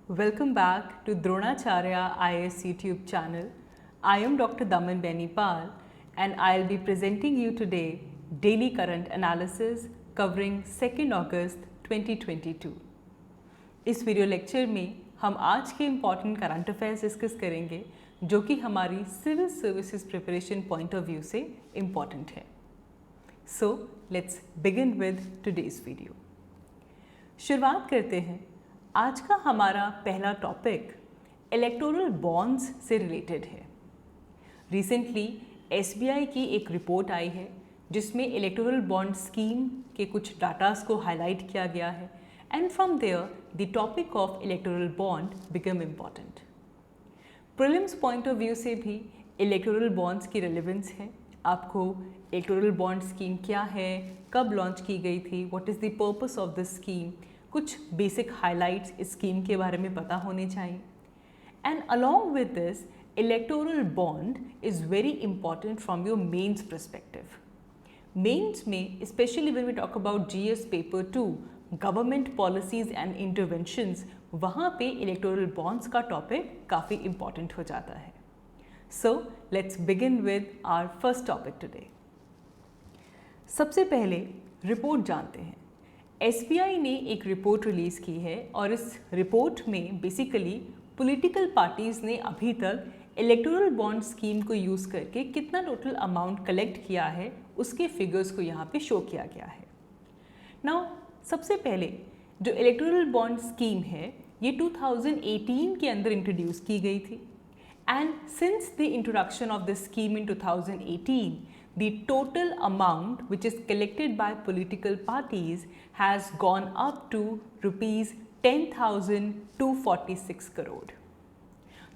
Welcome back to Dronacharya IAS YouTube channel. I am Dr. Daman Benipal and I'll be presenting you today daily current analysis covering 2nd August 2022. इस video lecture में हम आज के important current affairs discuss करेंगे जो कि हमारी civil services preparation point of view से इम्पॉर्टेंट है. So let's begin with today's video. शुरुआत करते हैं. आज का हमारा पहला टॉपिक इलेक्टोरल बॉन्ड्स से रिलेटेड है. रिसेंटली एसबीआई की एक रिपोर्ट आई है जिसमें इलेक्टोरल बॉन्ड स्कीम के कुछ डाटास को हाईलाइट किया गया है and from there the topic of electoral bond become important. Prelims point of view से भी इलेक्टोरल बॉन्ड्स की रेलेवेंस है. आपको इलेक्टोरल बॉन्ड स्कीम क्या है, कब लॉन्च की गई थी, what is the purpose of this scheme, कुछ बेसिक हाइलाइट्स इस स्कीम के बारे में पता होने चाहिए. And along with this electoral bond is very important from your mains perspective. Mains में specially when we talk about GS paper 2 government policies and interventions, वहाँ पे इलेक्टोरल बॉन्ड्स का टॉपिक काफ़ी इंपॉर्टेंट हो जाता है. So let's begin with our first topic today. सबसे पहले रिपोर्ट जानते हैं. एसबीआई ने एक रिपोर्ट रिलीज़ की है और इस रिपोर्ट में बेसिकली पॉलिटिकल पार्टीज़ ने अभी तक इलेक्टोरल बॉन्ड स्कीम को यूज़ करके कितना टोटल अमाउंट कलेक्ट किया है उसके फिगर्स को यहाँ पे शो किया गया है. नाउ सबसे पहले जो इलेक्टोरल बॉन्ड स्कीम है ये 2018 के अंदर इंट्रोड्यूस की गई थी and since the introduction of the scheme in 2018 the total amount which is collected by political parties has gone up to rupees 10,246 crore.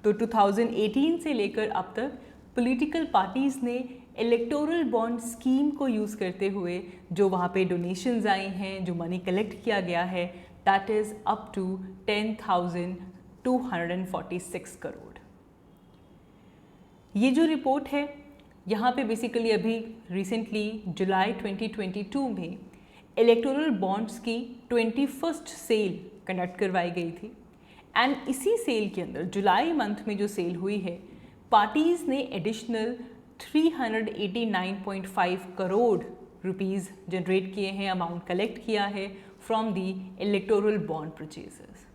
तो 2018 से लेकर अब तक पॉलिटिकल पार्टीज़ ने इलेक्टोरल बॉन्ड स्कीम को यूज़ करते हुए जो वहाँ पे डोनेशंस आए हैं, जो मनी कलेक्ट किया गया है, that is up to 10,246 crore. ये जो रिपोर्ट है यहाँ पे बेसिकली अभी रिसेंटली जुलाई 2022 में इलेक्टोरल बॉन्ड्स की 21st सेल कंडक्ट करवाई गई थी एंड इसी सेल के अंदर जुलाई मंथ में जो सेल हुई है पार्टीज़ ने एडिशनल 389.5 करोड़ रुपीज़ जनरेट किए हैं, अमाउंट कलेक्ट किया है from the electoral bond purchases.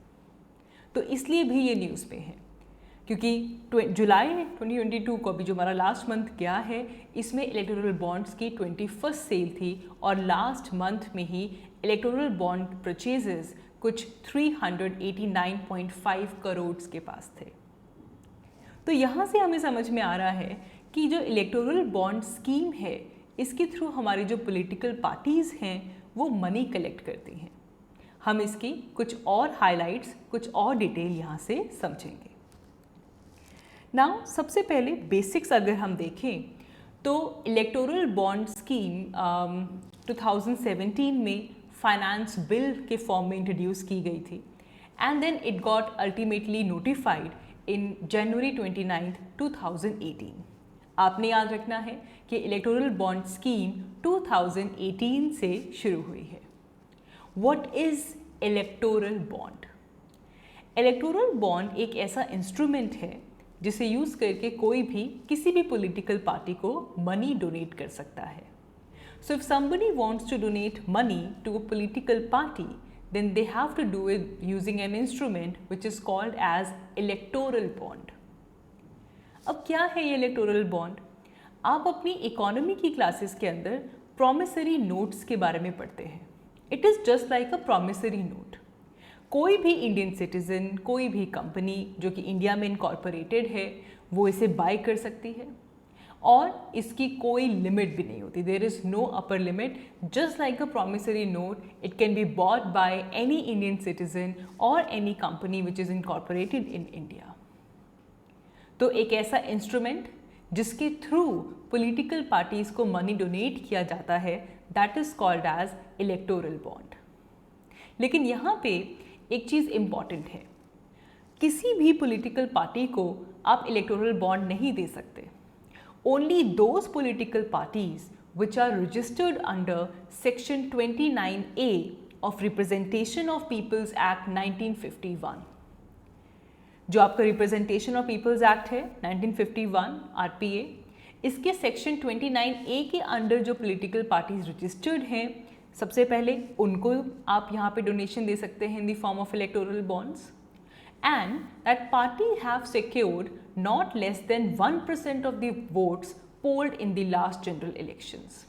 तो इसलिए भी ये न्यूज़ पे है क्योंकि जुलाई 2022 को अभी जो हमारा लास्ट मंथ गया है इसमें इलेक्टोरल बॉन्ड्स की 21st सेल थी और लास्ट मंथ में ही इलेक्टोरल बॉन्ड परचेजेस कुछ 389.5 करोड़ के पास थे. तो यहाँ से हमें समझ में आ रहा है कि जो इलेक्टोरल बॉन्ड स्कीम है इसके थ्रू हमारी जो पॉलिटिकल पार्टीज़ हैं वो मनी कलेक्ट करती हैं. हम इसकी कुछ और हाइलाइट्स, कुछ और डिटेल यहाँ से समझेंगे. नाउ सबसे पहले बेसिक्स अगर हम देखें तो इलेक्टोरल बॉन्ड स्कीम 2017 में फाइनेंस बिल के फॉर्म में इंट्रोड्यूस की गई थी and then it got ultimately notified in January 29, 2018. आपने याद रखना है कि इलेक्टोरल बॉन्ड स्कीम 2018 से शुरू हुई है. What is electoral bond? Electoral bond एक ऐसा इंस्ट्रूमेंट है जिसे यूज़ करके कोई भी किसी भी पॉलिटिकल पार्टी को मनी डोनेट कर सकता है. So if somebody wants to donate money to a political party then they have to do it using an instrument which is called as electoral bond. अब क्या है ये इलेक्टोरल बॉन्ड? आप अपनी इकोनॉमी की क्लासेस के अंदर प्रॉमिसरी नोट्स के बारे में पढ़ते हैं. It is just like a promissory note. कोई भी इंडियन सिटीज़न, कोई भी कंपनी जो कि इंडिया में इनकॉर्पोरेटेड है वो इसे बाय कर सकती है और इसकी कोई लिमिट भी नहीं होती. There is no upper limit. Just like a promissory note it can be bought by any Indian citizen or any company which is incorporated in India. तो एक ऐसा इंस्ट्रूमेंट जिसके थ्रू पॉलिटिकल पार्टीज़ को money donate किया जाता है that is called as electoral bond. लेकिन यहाँ पे एक चीज़ इम्पॉर्टेंट है, किसी भी पॉलिटिकल पार्टी को आप इलेक्टोरल बॉन्ड नहीं दे सकते. Only those political parties which are registered under section 29A of Representation of Peoples Act 1951. जो आपका रिप्रेजेंटेशन ऑफ पीपल्स एक्ट है 1951 आरपीए, इसके सेक्शन 29A के अंडर जो पॉलिटिकल पार्टीज रजिस्टर्ड हैं, सबसे पहले उनको आप यहाँ पे डोनेशन दे सकते हैं in the form of electoral bonds, and that party have secured not less than 1% of the votes polled in the last general elections.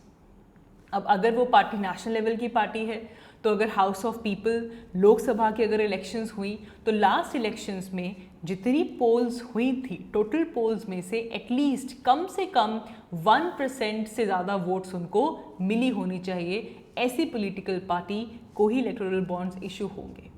अब अगर वो पार्टी नेशनल लेवल की पार्टी है तो अगर हाउस ऑफ पीपल लोकसभा की अगर इलेक्शंस हुई तो लास्ट इलेक्शंस में जितनी पोल्स हुई थी, टोटल पोल्स में से एटलीस्ट कम से कम 1% से ज़्यादा वोट्स उनको मिली होनी चाहिए, ऐसी पॉलिटिकल पार्टी को ही इलेक्टोरल बॉन्ड्स इशू होंगे।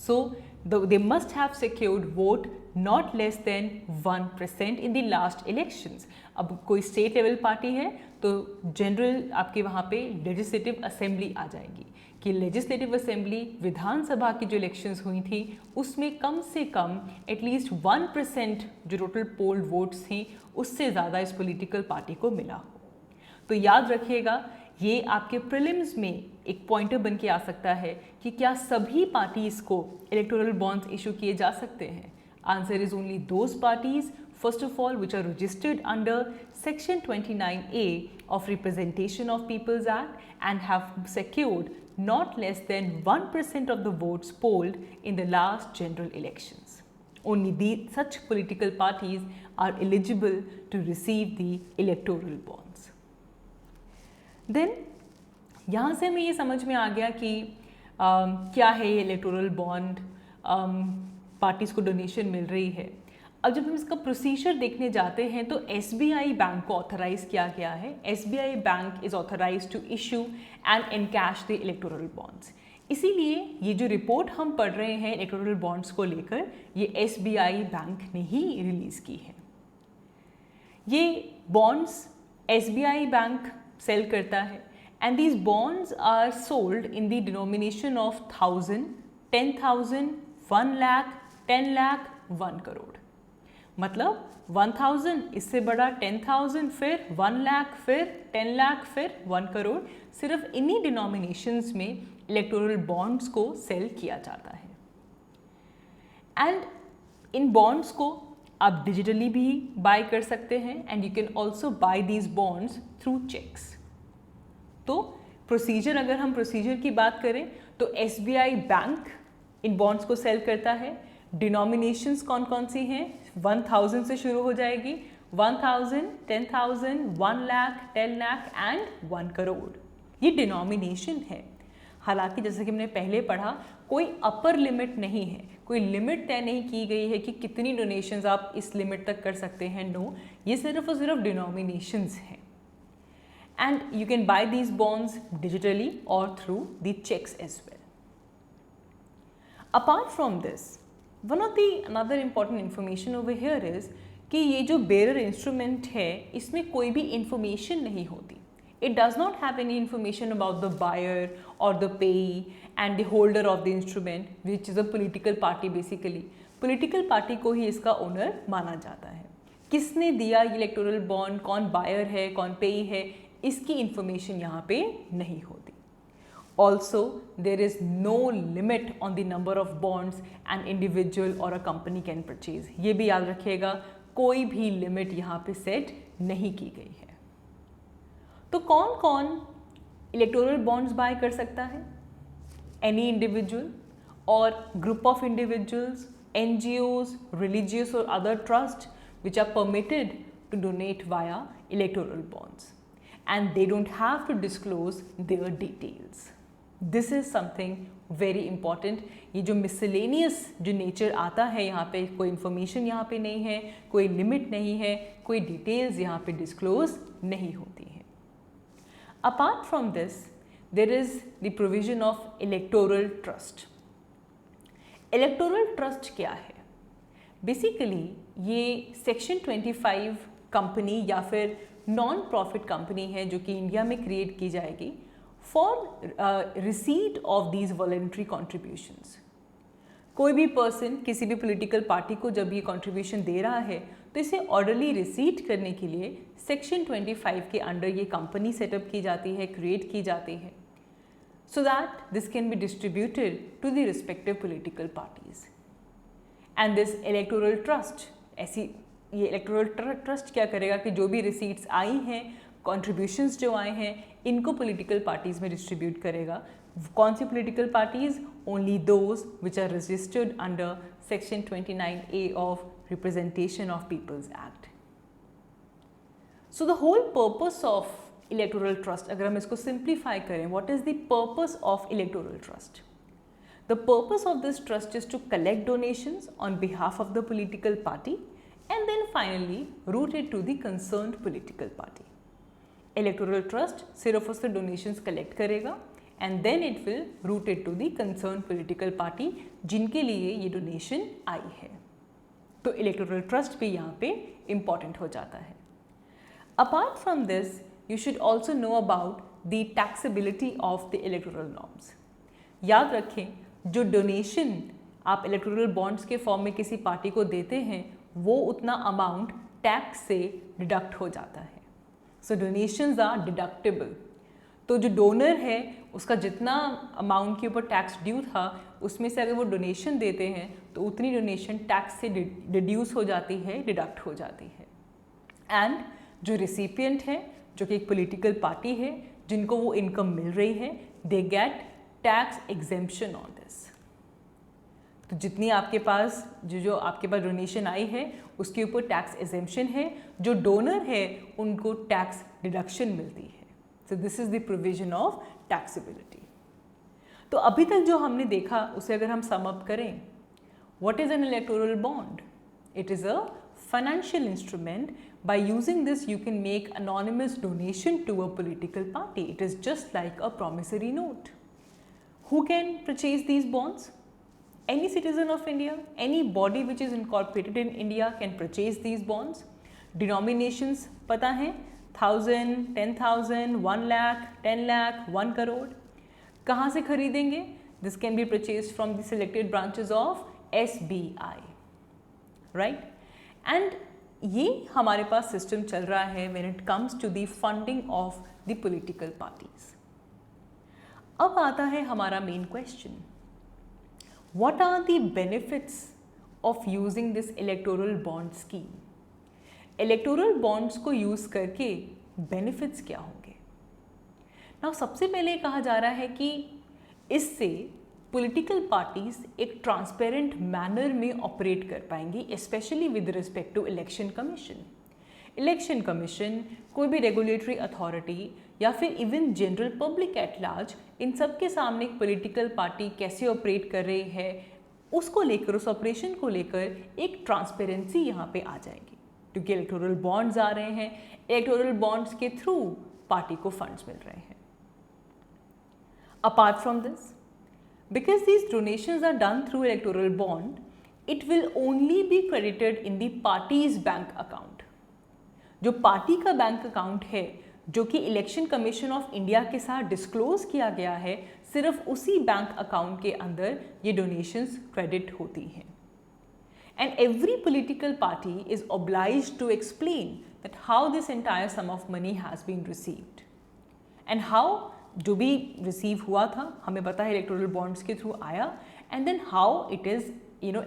सो they must have secured vote not less than 1% in the last elections। अब कोई स्टेट लेवल पार्टी है तो जनरल आपके वहाँ पे लेजिस्लेटिव असेंबली आ जाएगी कि लेजिस्लेटिव असेंबली विधानसभा की जो इलेक्शंस हुई थी उसमें कम से कम एटलीस्ट 1% जो टोटल पोल्ड वोट्स थी उससे ज़्यादा इस पॉलिटिकल पार्टी को मिला हो। तो याद रखिएगा, ये आपके प्रीलिम्स में एक पॉइंटर बन के आ सकता है कि क्या सभी पार्टीज को इलेक्टोरल बॉन्ड्स इशू किए जा सकते हैं। Answer is only those parties first of all which are registered under section 29A of Representation of Peoples Act and have secured not less than 1% of the votes polled in the last general elections. Only such political parties are eligible to receive the electoral bonds. Then यहाँ से हमें ये समझ में आ गया कि क्या है ये इलेक्टोरल बॉन्ड, पार्टीज़ को डोनेशन मिल रही है। अब जब हम इसका प्रोसीजर देखने जाते हैं तो SBI बैंक को ऑथराइज किया गया है। SBI bank is authorise to issue and encash the electoral bonds. इसीलिए ये जो रिपोर्ट हम पढ़ रहे हैं इलेक्टोरल बॉन्ड्स को लेकर, ये SBI बैंक ने ही रिलीज़ की है। ये बॉन्ड्स SBI बैंक सेल करता है and these bonds are sold in the denomination of 1000, 10,000, 1 lakh, 10 lakh, 1 crore. मतलब 1000, इससे बड़ा 10,000, फिर 1 लाख, फिर 10 लाख, फिर 1 करोड़। सिर्फ इन्हीं डिनोमिनेशंस में इलेक्टोरल बॉन्ड्स को सेल किया जाता है। एंड इन बॉन्ड्स को आप डिजिटली भी बाय कर सकते हैं and you can also buy these bonds through cheques. तो प्रोसीजर, अगर हम प्रोसीजर की बात करें तो SBI बैंक इन बॉन्ड्स को सेल करता है। डिनोमिनेशंस कौन कौन सी हैं? 1000 से शुरू हो जाएगी, 1000, 10,000, 1 लाख, 10 लाख एंड 1 करोड़। ये डिनोमिनेशन है। हालांकि जैसे कि हमने पहले पढ़ा, कोई अपर लिमिट नहीं है, कोई लिमिट तय नहीं की गई है कि कितनी डोनेशंस आप इस लिमिट तक कर सकते हैं। नो, ये सिर्फ और सिर्फ डिनोमिनेशंस हैं। And you can buy these bonds digitally or through the checks as well. Apart from this, another important information over here is कि ये जो bearer instrument है इसमें कोई भी information नहीं होती. It does not have any information about the buyer or the payee and the holder of the instrument, which is a political party basically. Political party को ही इसका owner माना जाता है। किसने दिया ये इलेक्टोरल बॉन्ड, कौन बायर है, कौन पेई है, इसकी इंफॉर्मेशन यहाँ पे नहीं होती। Also there is no limit on the number of bonds an individual और अ कंपनी कैन परचेज। ये भी याद रखिएगा, कोई भी लिमिट यहाँ पे सेट नहीं की गई है। तो कौन कौन इलेक्टोरल बॉन्ड्स बाय कर सकता है? एनी इंडिविजुअल और group of individuals, NGOs, religious or other trust which are permitted to donate via electoral bonds, and they don't have to disclose their details. This is something very important. ये जो miscellaneous जो nature आता है यहाँ पे, कोई information यहाँ पे नहीं है, कोई limit नहीं है, कोई details यहाँ पे disclose नहीं होती हैं। Apart from this, there is the provision of electoral trust. Electoral trust क्या है? Basically ये सेक्शन 25 कंपनी या फिर नॉन प्रॉफिट कंपनी है जो कि इंडिया में क्रिएट की जाएगी for receipt of these voluntary contributions. कोई भी पर्सन किसी भी पॉलिटिकल पार्टी को जब ये कॉन्ट्रीब्यूशन दे रहा है तो इसे ऑर्डरली रिसीट करने के लिए सेक्शन 25 के अंडर ये कंपनी सेटअप की जाती है, क्रिएट की जाती है, so that this can be distributed to the respective political parties. And this electoral trust, ऐसी ये इलेक्टोरल ट्रस्ट क्या करेगा कि जो भी रिसीट्स आई हैं, कॉन्ट्रीब्यूशंस जो आए हैं, इनको पॉलिटिकल पार्टीज़ में डिस्ट्रीब्यूट करेगा। कौन सी political parties? Only those which are registered under section 29A of representation of people's act. So the whole purpose of electoral trust, अगर हम इसको सिंप्लीफाई करें, what is the purpose of electoral trust? The purpose of this trust is to collect donations on behalf of the political party and then finally route it to the concerned political party. Electoral trust सिर्फ उससे donations collect करेगा and then it will route it to the concerned political party जिनके लिए ये donation आई है। तो electoral trust भी यहाँ पे important हो जाता है। Apart from this, you should also know about the taxability of the electoral norms. याद रखें, जो donation आप electoral bonds के फॉर्म में किसी पार्टी को देते हैं वो उतना अमाउंट टैक्स से डिडक्ट हो जाता है। सो डोनेशंस आर डिडक्टेबल। तो जो डोनर है उसका जितना अमाउंट के ऊपर टैक्स ड्यू था उसमें से अगर वो डोनेशन देते हैं तो उतनी डोनेशन टैक्स से डिड्यूस हो जाती है, डिडक्ट हो जाती है। एंड जो रिसिपिएंट है, जो कि एक पॉलिटिकल पार्टी है, जिनको वो इनकम मिल रही है, they get tax exemption on this. तो जितनी आपके पास जो आपके पास डोनेशन आई है उसके ऊपर टैक्स एग्जेम्पशन है, जो डोनर है उनको टैक्स डिडक्शन मिलती है। So this is the provision of taxability. तो अभी तक जो हमने देखा उसे अगर हम सम अप करें, what is an electoral bond? It is a financial instrument. By using this you can make anonymous donation to a political party. It is just like a promissory note. Who can purchase these bonds? Any citizen of India, any body which is incorporated in India can purchase these bonds. Denominations पता है, 1000, 10,000, 1 lakh, 10 lakh, 1 crore. कहाँ से खरीदेंगे? This can be purchased from the selected branches of SBI, right? And ये हमारे पास system चल रहा है when it comes to the funding of the political parties. अब आता है हमारा main question, what are the benefits of using this electoral bond scheme? Electoral bonds को यूज़ करके benefits क्या होंगे? Now सबसे पहले कहा जा रहा है कि इससे पॉलिटिकल पार्टीज एक ट्रांसपेरेंट मैनर में ऑपरेट कर पाएंगी, specially with respect to election commission. Election commission, कोई भी रेगुलेटरी अथॉरिटी या फिर even general public at large, इन सब के सामने एक पॉलिटिकल पार्टी कैसे ऑपरेट कर रही है उसको लेकर, उस ऑपरेशन को लेकर एक ट्रांसपेरेंसी यहाँ पे आ जाएगी, क्योंकि इलेक्टोरल बॉन्ड्स आ रहे हैं, इलेक्टोरल बॉन्ड्स के थ्रू पार्टी को फंड्स मिल रहे हैं। Apart from this, because these donations are done through electoral bond, it will only be credited in the party's bank account. जो पार्टी का बैंक अकाउंट है, जो कि इलेक्शन कमीशन ऑफ इंडिया के साथ डिस्क्लोज किया गया है, सिर्फ उसी बैंक अकाउंट के अंदर ये डोनेशंस क्रेडिट होती हैं। And every political party is obliged to explain that how this entire sum of money has been received and how जो भी रिसीव हुआ था, हमें पता है इलेक्टोरल बॉन्ड्स के थ्रू आया, and then how it is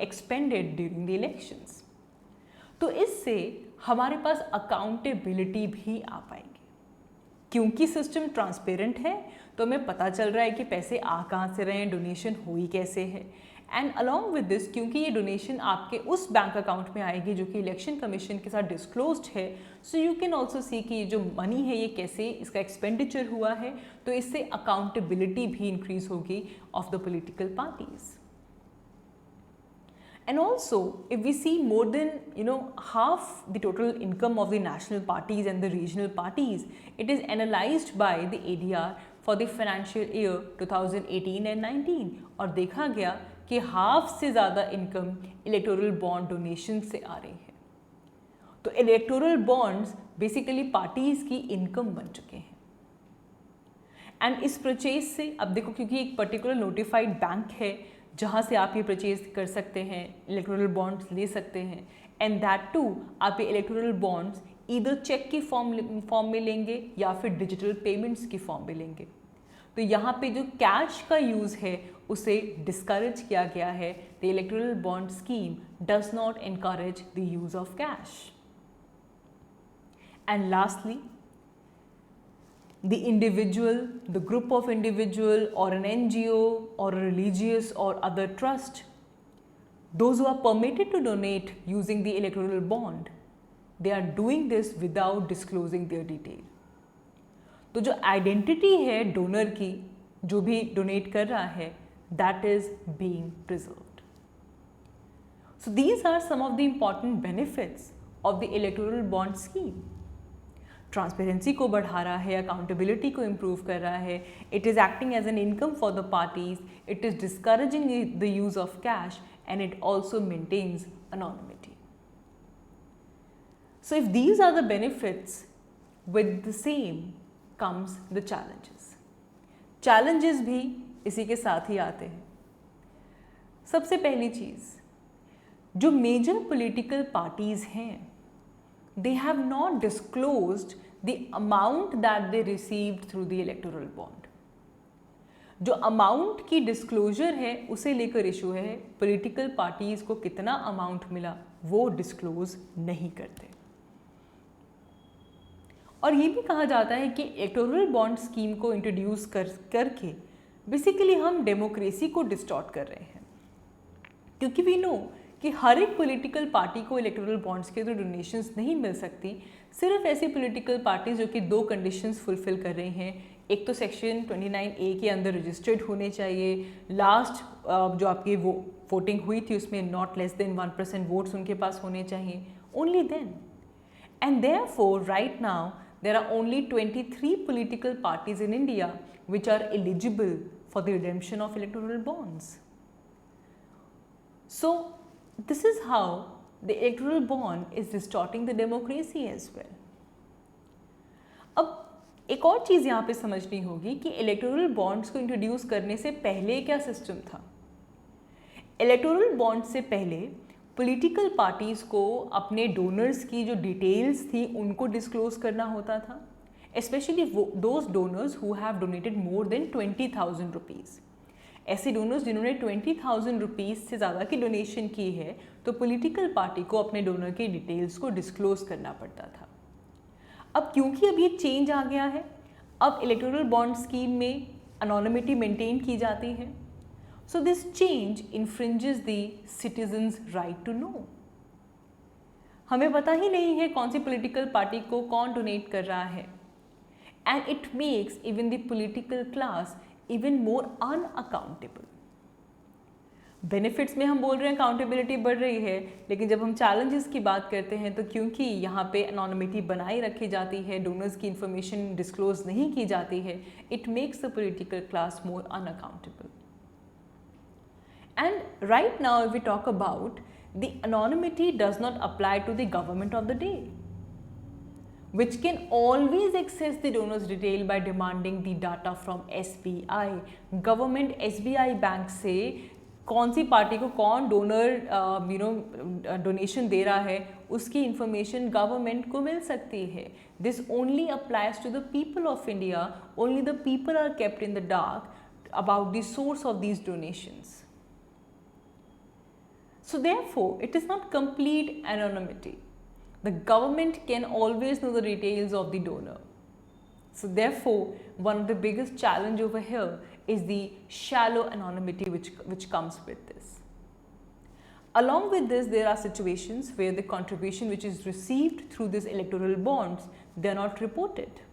expended during the elections. तो इससे हमारे पास अकाउंटेबिलिटी भी आ पाएगी, क्योंकि सिस्टम ट्रांसपेरेंट है तो हमें पता चल रहा है कि पैसे आ कहाँ से रहे हैं, डोनेशन हुई कैसे है। एंड अलॉन्ग विद दिस, क्योंकि ये डोनेशन आपके उस बैंक अकाउंट में आएगी जो कि इलेक्शन कमीशन के साथ डिस्क्लोज्ड है, so you can also see कि जो मनी है ये कैसे इसका एक्सपेंडिचर हुआ है, तो इससे अकाउंटेबिलिटी भी इंक्रीज होगी of the political parties. And also, if we see more than half the total income of the national parties and the regional parties, it is analyzed by the ADR for the financial year 2018 and 19, और देखा गया कि half से ज़्यादा income electoral bond donation से आ रही है। तो इलेक्टोरल बॉन्ड्स बेसिकली पार्टीज की इनकम बन चुके हैं। एंड इस परचेज से, अब देखो, क्योंकि एक पर्टिकुलर नोटिफाइड बैंक है जहाँ से आप ये परचेज कर सकते हैं, इलेक्टोरल बॉन्ड्स ले सकते हैं, एंड दैट टू आप ये इलेक्टोरल बॉन्ड्स ईदर चेक की फॉर्म में लेंगे या फिर डिजिटल पेमेंट्स की फॉर्म में लेंगे। तो यहाँ पे जो कैश का यूज़ है उसे डिस्करेज किया गया है. The electoral bond scheme does not encourage the use of cash. And lastly, the individual, the group of individual or an NGO or a religious or other trust, those who are permitted to donate using the electoral bond, they are doing this without disclosing their detail. तो जो identity है donor की, जो भी donate कर रहा है, that is being preserved. So these are some of the important benefits of the electoral bond scheme. Transparency को बढ़ा रहा है, अकाउंटेबिलिटी को इम्प्रूव कर रहा है, it is acting as an income for the parties, it is discouraging the use of cash, and it also maintains anonymity. So if these are the benefits, with the same comes the challenges. Challenges भी इसी के साथ ही आते हैं. सबसे पहली चीज़, जो major political parties हैं, they have not disclosed the amount that they received through the electoral bond. जो अमाउंट की डिस्क्लोजर है उसे लेकर इशू है. पॉलिटिकल पार्टीज को कितना अमाउंट मिला वो डिस्क्लोज नहीं करते. और ये भी कहा जाता है कि इलेक्टोरल बॉन्ड स्कीम को इंट्रोड्यूस करके बेसिकली हम डेमोक्रेसी को डिस्टॉर्ट कर रहे हैं, क्योंकि वी नो कि हर एक पॉलिटिकल पार्टी को इलेक्टोरल बॉन्ड्स के थ्रू डोनेशंस नहीं मिल सकती. सिर्फ ऐसी पॉलिटिकल पार्टीज जो कि 2 कंडीशंस फुलफिल कर रही हैं. एक तो सेक्शन 29A के अंदर रजिस्टर्ड होने चाहिए, लास्ट जो आपकी वो वोटिंग हुई थी उसमें नॉट लेस देन 1% वोट्स उनके पास होने चाहिए, only then. And therefore right now there are only 23 political parties in India which are eligible for the redemption of electoral bonds. So this is how the electoral bond is distorting the democracy as well. अब एक और चीज़ यहाँ पे समझनी होगी कि electoral bonds को introduce करने से पहले क्या सिस्टम था. इलेक्टोरल बॉन्ड से पहले पॉलिटिकल पार्टीज़ को अपने डोनर्स की जो डिटेल्स थी उनको डिस्क्लोज करना होता था, specially those donors who have donated more than 20,000 rupees. ऐसे डोनर्स जिन्होंने 20,000 रुपीज़ से ज़्यादा की डोनेशन की है, तो पॉलिटिकल पार्टी को अपने डोनर के डिटेल्स को डिस्क्लोज करना पड़ता था. अब क्योंकि अब ये चेंज आ गया है, अब इलेक्टोरल बॉन्ड स्कीम में अनोनिमिटी मेंटेन की जाती है. So this change infringes the citizen's right to know. हमें पता ही नहीं है कौन सी पॉलिटिकल पार्टी को कौन डोनेट कर रहा है, and it makes even the political class even more unaccountable. Benefits में हम बोल रहे हैं अकाउंटेबिलिटी बढ़ रही है, लेकिन जब हम चैलेंजेस की बात करते हैं तो क्योंकि यहाँ पे एनोनिमिटी बनाई रखी जाती है, डोनर्स की इंफॉर्मेशन डिस्क्लोज नहीं की जाती है, it makes the political class more unaccountable. And right now if we talk about the anonymity does not apply to the government of the day, which can always access the donor's detail by demanding the data from SBI. Government SBI bank से कौन सी party को कौन donor donation दे रहा है उसकी information government को मिल सकती है. This only applies to the people of India. Only the people are kept in the dark about the source of these donations. So therefore, it is not complete anonymity. The government can always know the details of the donor. So therefore, one of the biggest challenge over here is the shallow anonymity which comes with this. Along with this, there are situations where the contribution which is received through these electoral bonds, they are not reported.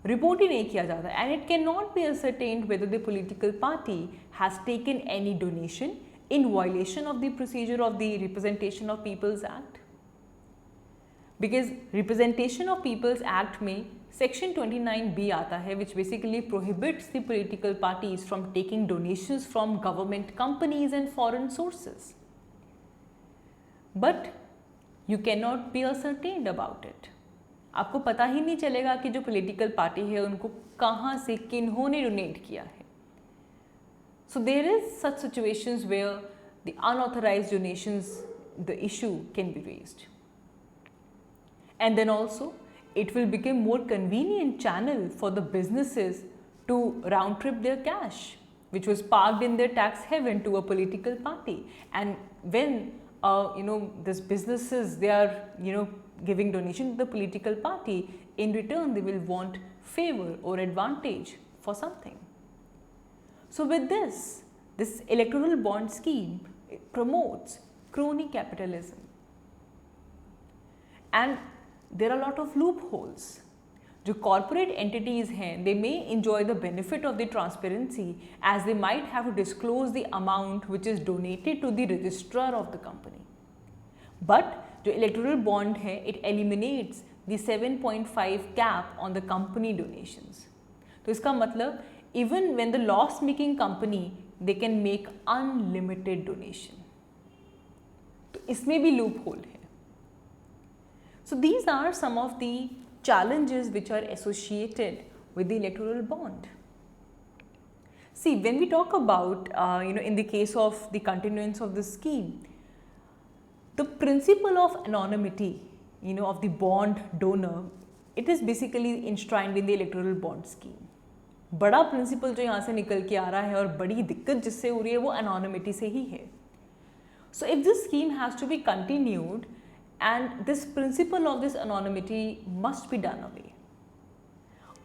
Report ही नहीं किया जाता, and it cannot be ascertained whether the political party has taken any donation in violation of the procedure of the Representation of People's Act. Because Representation of People's Act में Section 29B आता है, which basically prohibits the political parties from taking donations from government companies and foreign sources. But you cannot be ascertained about it. आपको पता ही नहीं चलेगा कि जो political party है उनको कहाँ से किन्होंने donate किया है. So there is such situations where the unauthorized donations, the issue can be raised. And then also, it will become more convenient channel for the businesses to round trip their cash, which was parked in their tax haven, to a political party. And when these businesses, they are giving donation to the political party, in return they will want favor or advantage for something. So with this electoral bond scheme promotes crony capitalism, and there are a lot of loopholes. जो corporate entities हैं, they may enjoy the benefit of the transparency, as they might have to disclose the amount which is donated to the registrar of the company. But जो electoral bond है, it eliminates the 7.5 cap on the company donations. तो इसका मतलब even when the loss making company, they can make unlimited donation. तो इसमें भी loophole है. So these are some of the challenges which are associated with the electoral bond. See, when we talk about in the case of the continuance of the scheme, the principle of anonymity of the bond donor, it is basically enshrined in the electoral bond scheme. बड़ा principal जो यहाँ से निकल के आ रहा है और बड़ी दिक्कत जिससे हो रही है वो anonymity से ही है. So if this scheme has to be continued, and this principle of this anonymity must be done away.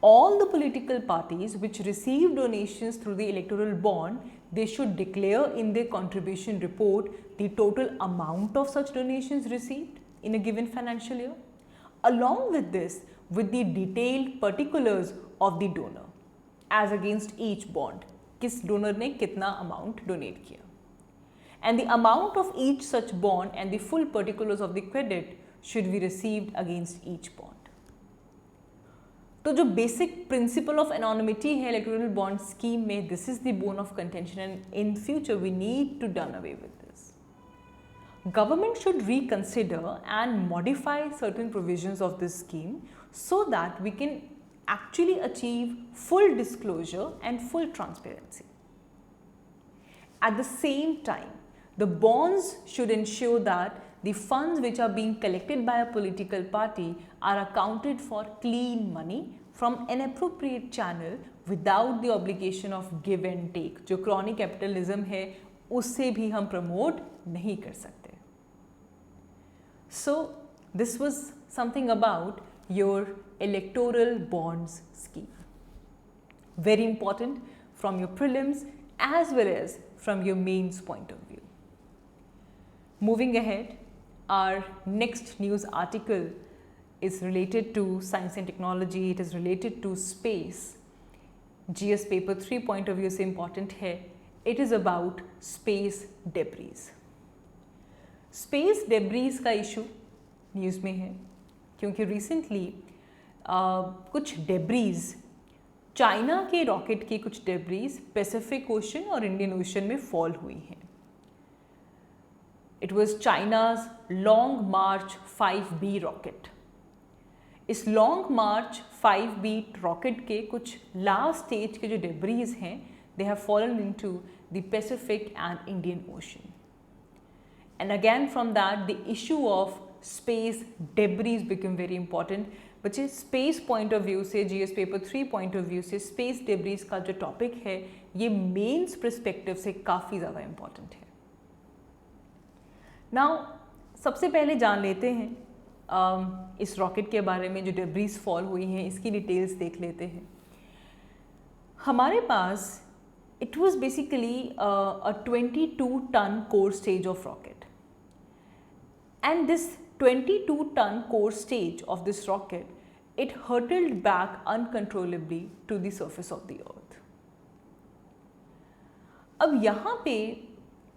All the political parties which receive donations through the electoral bond, they should declare in their contribution report the total amount of such donations received in a given financial year, along with this, with the detailed particulars of the donor as against each bond, किस donor ने कितना amount donate किया, and the amount of each such bond and the full particulars of the credit should be received against each bond. तो जो basic principle of anonymity है electoral bond scheme में, this is the bone of contention, and in future we need to done away with this. Government should reconsider and modify certain provisions of this scheme so that we can actually achieve full disclosure and full transparency. At the same time, the bonds should ensure that the funds which are being collected by a political party are accounted for clean money from an appropriate channel without the obligation of give and take. जो crony capitalism है उससे भी हम promote नहीं कर सकते. So this was something about your electoral bonds scheme. Very important from your prelims as well as from your mains point of view. Moving ahead, our next news article is related to science and technology. It is related to space. GS paper 3 point of view से important है. It is about space debris. Space debris का issue news में है क्योंकि recently कुछ debris, China के rocket की कुछ debris पैसिफिक ओशन और इंडियन ओशन में फॉल हुई हैं. It was China's Long March 5B rocket. इस Long March 5B rocket के कुछ last stage के जो debris हैं, they have fallen into the Pacific and Indian Ocean. And again from that, the issue of space debris became very important. बच्चे space point of view से, GS paper 3 point of view से space debris का जो topic है, ये mains perspective से काफ़ी ज़्यादा important है. Now, सबसे पहले जान लेते हैं इस रॉकेट के बारे में, जो डेब्रीज फॉल हुई हैं इसकी डिटेल्स देख लेते हैं. हमारे पास it was basically a 22 ton core stage of rocket, and this 22 ton core stage of this rocket it hurtled back uncontrollably to the surface of the earth. अब यहाँ पे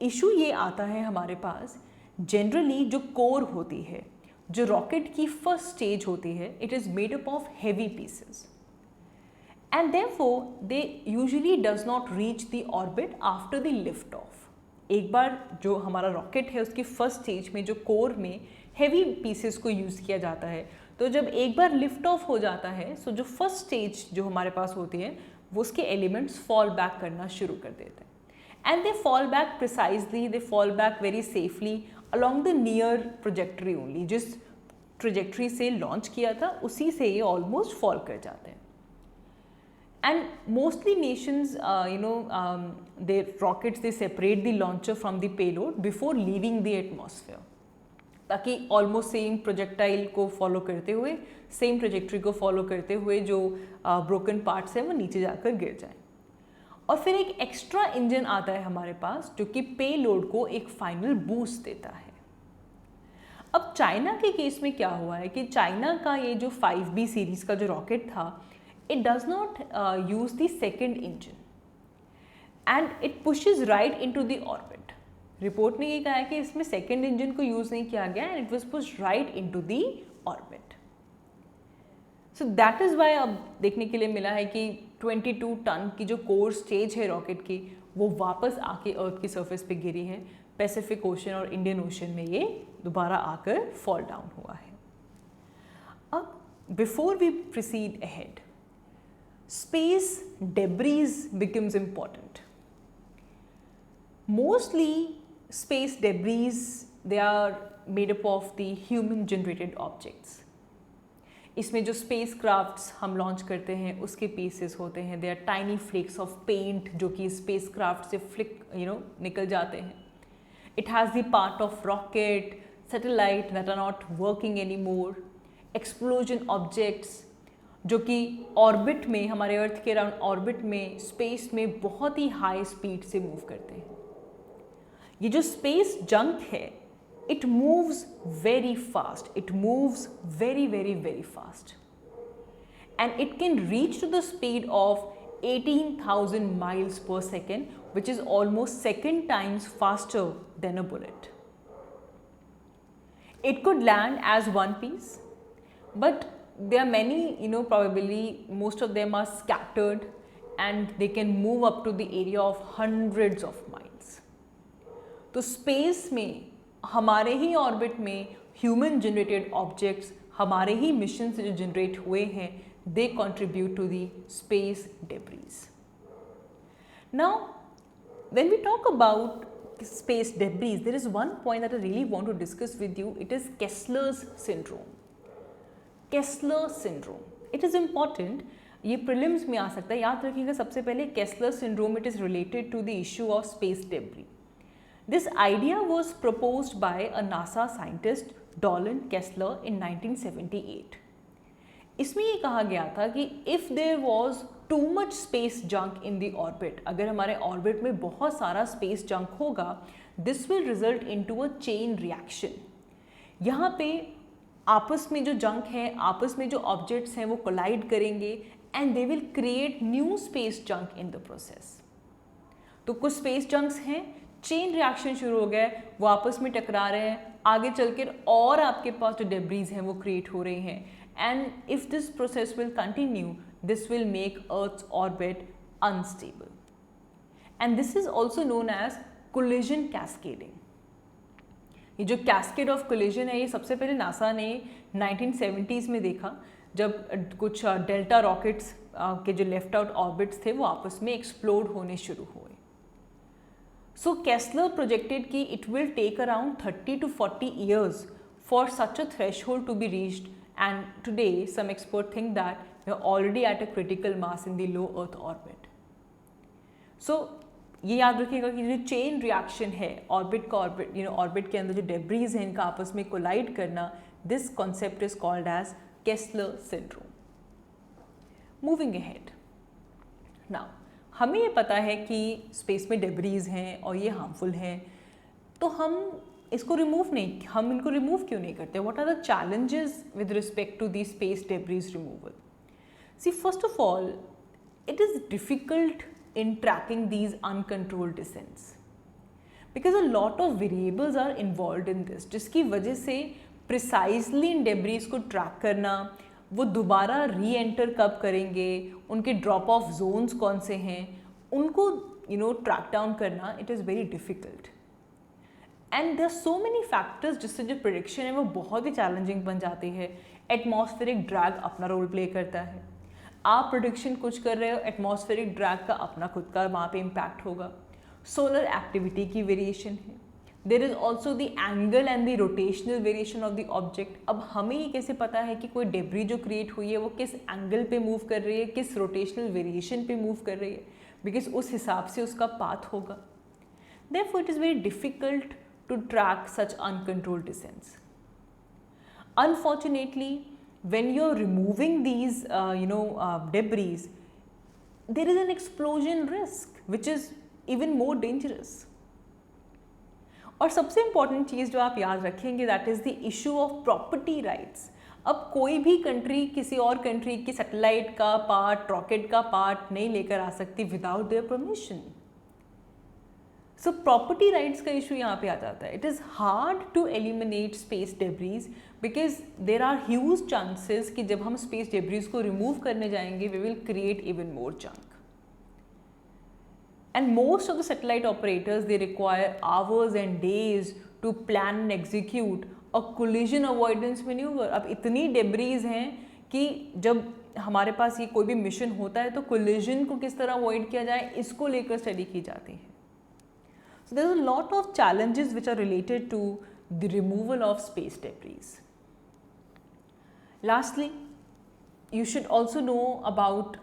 इशू ये आता है हमारे पास, जनरली जो कोर होती है, जो रॉकेट की फर्स्ट स्टेज होती है, it is made up of heavy pieces and therefore they usually does not reach the orbit after the lift off. एक बार जो हमारा रॉकेट है उसकी फर्स्ट स्टेज में जो कोर में हेवी पीसेस को यूज़ किया जाता है, तो जब एक बार लिफ्ट ऑफ हो जाता है, सो जो फर्स्ट स्टेज जो हमारे पास होती है वो उसके एलिमेंट्स फॉल बैक करना शुरू कर देते हैं. And they fall back precisely, they fall back very safely along the near trajectory only. जिस trajectory से launch किया था उसी से ये almost fall कर जाते हैं. And mostly nations, their rockets, they separate the launcher from the payload before leaving the atmosphere, ताकि ऑलमोस्ट सेम प्रोजेक्टाइल को फॉलो करते हुए, सेम ट्रेजेक्ट्री को फॉलो करते हुए जो ब्रोकन पार्ट्स हैं वो नीचे जाकर गिर जाएं। और फिर एक एक्स्ट्रा इंजन आता है हमारे पास जो कि पे लोड को एक फाइनल बूस्ट देता है। अब चाइना के केस में क्या हुआ है कि चाइना का ये जो 5B सीरीज़ का जो रॉकेट था, it does not use the second engine and it pushes right into the orbit. Report ने ये कहा है कि इसमें सेकेंड इंजन को यूज नहीं किया गया and it was pushed right into the orbit. So that is why अब देखने के लिए मिला है कि 22 टन की जो कोर स्टेज है रॉकेट की, वो वापस आके अर्थ की सरफेस पे गिरी है। पैसिफिक ओशन और इंडियन ओशन में ये दोबारा आकर फॉल डाउन हुआ है। अब before we proceed ahead, space debris becomes important. Mostly space debris, they are made up of the human generated objects. इसमें जो स्पेस क्राफ्ट्स हम लॉन्च करते हैं उसके पीसेस होते हैं। They are tiny flakes of paint जो कि स्पेस क्राफ्ट से निकल जाते हैं। It has the part of rocket, satellite that are not working any more, explosion objects जो कि ऑर्बिट में, हमारे अर्थ के अराउंड ऑर्बिट में, स्पेस में बहुत ही हाई स्पीड से मूव करते हैं। ये जो स्पेस जंक है, it moves very fast, it moves very very very fast and it can reach to the speed of 18,000 miles per second, which is almost 7 times faster than a bullet. It could land as one piece, but there are many, probably most of them are scattered and they can move up to the area of hundreds of miles. तो space में, हमारे ही orbit में human generated objects, हमारे ही mission से जो generate हुए हैं, they contribute to the space debris. Now when we talk about space debris, there is one point that I really want to discuss with you. It is Kessler's syndrome. Kessler syndrome, it is important, ये prelims में आ सकता है, याद रखिएगा। सबसे पहले Kessler syndrome, it is related to the issue of space debris. This idea was proposed by a NASA scientist Donald Kessler in 1978। इसमें ये कहा गया था कि if there was too much space junk in the orbit, अगर हमारे orbit में बहुत सारा स्पेस जंक होगा, this will result into a chain reaction. यहाँ पे आपस में जो जंक है, आपस में जो ऑब्जेक्ट्स हैं वो कोलाइड करेंगे and they will create new space junk in the process. तो कुछ स्पेस जंक्स हैं, चेन रिएक्शन शुरू हो गया, वो आपस में टकरा रहे हैं, आगे चलकर और आपके पास जो डेब्रीज हैं वो क्रिएट हो रही हैं and if this process will continue, this will make earth's orbit unstable and this is also known as collision cascading. ये जो कैस्केड ऑफ कोलिजन है, ये सबसे पहले नासा ने 1970s में देखा, जब कुछ डेल्टा रॉकेट्स के जो लेफ्ट आउट ऑर्बिट्स थे वो आपस में एक्सप्लोड होने शुरू हुए। सो केस्लर प्रोजेक्टेड कि it will take around 30 to 40 years for such a threshold to be reached and today some expert think that we are already at a critical mass in the low earth orbit. So ये याद रखिएगा कि जो chain reaction है, orbit का orbit के अंदर जो डेब्रीज हैं इनका आपस में कोलाइड करना, this concept is called as Kessler syndrome. Moving ahead, now हमें ये पता है कि स्पेस में डेब्रीज हैं और ये हार्मफुल हैं, तो हम इनको रिमूव क्यों नहीं करते? What are the challenges with respect to the space debris removal? See, first of all, it is difficult in tracking these uncontrolled descents because a lot of variables are involved in this, जिसकी वजह से precisely इन debris को track करना, वो दोबारा re-enter कब करेंगे, उनके drop off zones कौन से हैं, उनको track down करना, it is very difficult and there are so many factors जिससे जो prediction है वो बहुत ही challenging बन जाती है। Atmospheric drag अपना role play करता है, आप प्रोडिक्शन कुछ कर रहे हो, एटमॉस्फेरिक ड्रैग का अपना खुद का वहाँ पे इम्पैक्ट होगा, सोलर एक्टिविटी की वेरिएशन है, there is also the angle and the rotational variation of the object. अब हमें ये कैसे पता है कि कोई डेब्री जो क्रिएट हुई है वो किस एंगल पे मूव कर रही है, किस रोटेशनल वेरिएशन पे मूव कर रही है, बिकॉज उस हिसाब से उसका पाथ होगा. Therefore, it is very difficult to track such uncontrolled descents. Unfortunately, when you're removing these, debris, there is an explosion risk, which is even more dangerous. और सबसे इम्पॉर्टेंट चीज़ जो आप याद रखेंगे, that is the issue of property rights. अब कोई भी country किसी और कंट्री की सैटेलाइट का पार्ट, रॉकेट का पार्ट नहीं लेकर आ सकती without their permission. So property rights का इशू यहाँ पे आ जाता है. It is hard to eliminate space debris because there are huge chances कि जब हम स्पेस डेब्रीज को रिमूव करने जाएंगे we will create even more junk. And most of the satellite operators, they require hours and days to plan and execute a collision avoidance maneuver. अब इतनी debris हैं कि जब हमारे पास ये कोई भी मिशन होता है तो collision को किस तरह अवॉइड किया जाए इसको लेकर स्टडी की जाती है. So there is a lot of challenges which are related to the removal of space debris. Lastly, you should also know about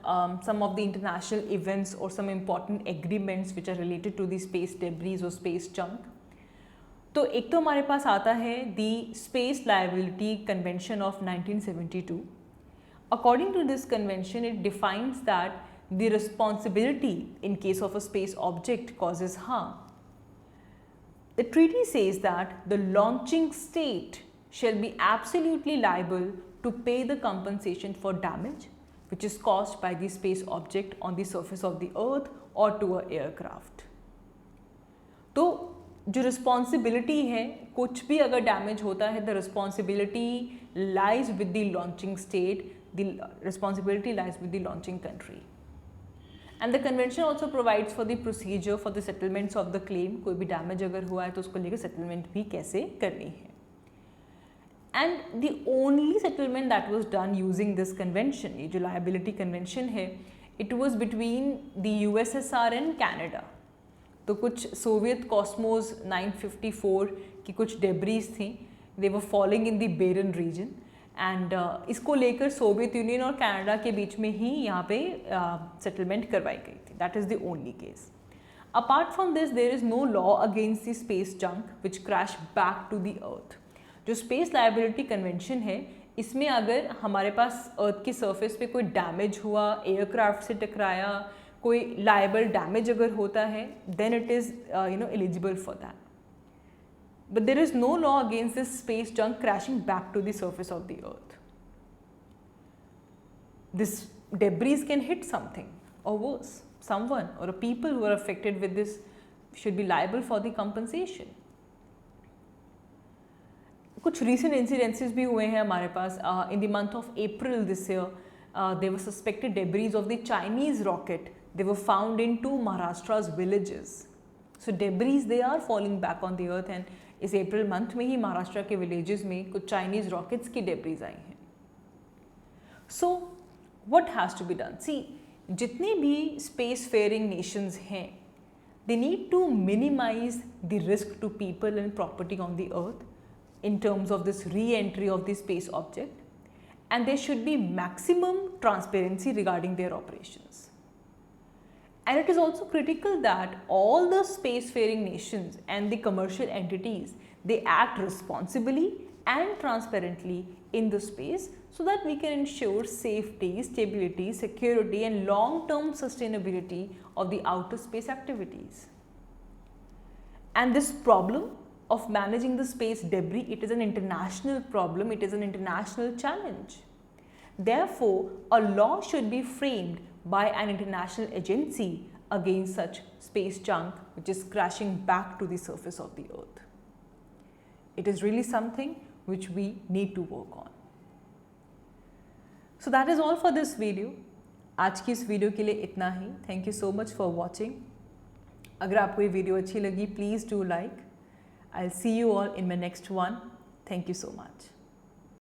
some of the international events or some important agreements which are related to the space debris or space junk. तो एक तो हमारे पास आता है the Space Liability Convention of 1972. According to this convention, it defines that the responsibility in case of a space object causes harm. The treaty says that the launching state shall be absolutely liable to pay the compensation for damage which is caused by the space object on the surface of the earth or to a aircraft. तो जो responsibility है, कुछ भी अगर damage होता है, the responsibility lies with the launching state, the responsibility lies with the launching country. And the convention also provides for the procedure for the settlements of the claim. कोई भी डैमेज अगर हुआ है तो उसको लेकर सेटलमेंट भी कैसे करनी है. And the only settlement that was done using this convention, ये जो liability convention है, it was between the USSR and Canada. तो कुछ सोवियत कॉस्मोस 954 की कुछ डेब्रीज थी, they were falling in the Barren region and इसको लेकर सोवियत यूनियन और कनाडा के बीच में ही यहाँ पे सेटलमेंट करवाई गई थी. That is the only case. Apart from this, there is no law against the space junk which crash back to the earth. जो स्पेस लायबिलिटी कन्वेंशन है, इसमें अगर हमारे पास अर्थ की सरफेस पे कोई डैमेज हुआ, एयरक्राफ्ट से टकराया, कोई लायबल डैमेज अगर होता है, then it is eligible for that. But there is no law against this space junk crashing back to the surface of the earth. This debris can hit something or worse, someone or a people who are affected with this should be liable for the compensation. कुछ recent incidences भी हुए हैं हमारे पास. In the month of April this year they were suspected debris of the Chinese rocket. They were found in 2 Maharashtra's villages. So debris they are falling back on the earth and इस April month में ही महाराष्ट्र के villages में कुछ Chinese rockets की debris आई हैं. So what has to be done? See, जितने भी स्पेस फेयरिंग नेशंस हैं, they need to minimize the risk to people and property on the earth in terms of this re-entry of the space object, and there should be maximum transparency regarding their operations. And it is also critical that all the spacefaring nations and the commercial entities, they act responsibly and transparently in the space so that we can ensure safety, stability, security and long-term sustainability of the outer space activities. And this problem of managing the space debris, it is an international problem, it is an international challenge. Therefore, a law should be framed by an international agency against such space junk which is crashing back to the surface of the earth. It is really something which we need to work on. So that is all for this video. आज की इस video के लिए इतना ही. Thank you so much for watching. अगर आपको ये video अच्छी लगी, please do like. I'll see you all in my next one. Thank you so much.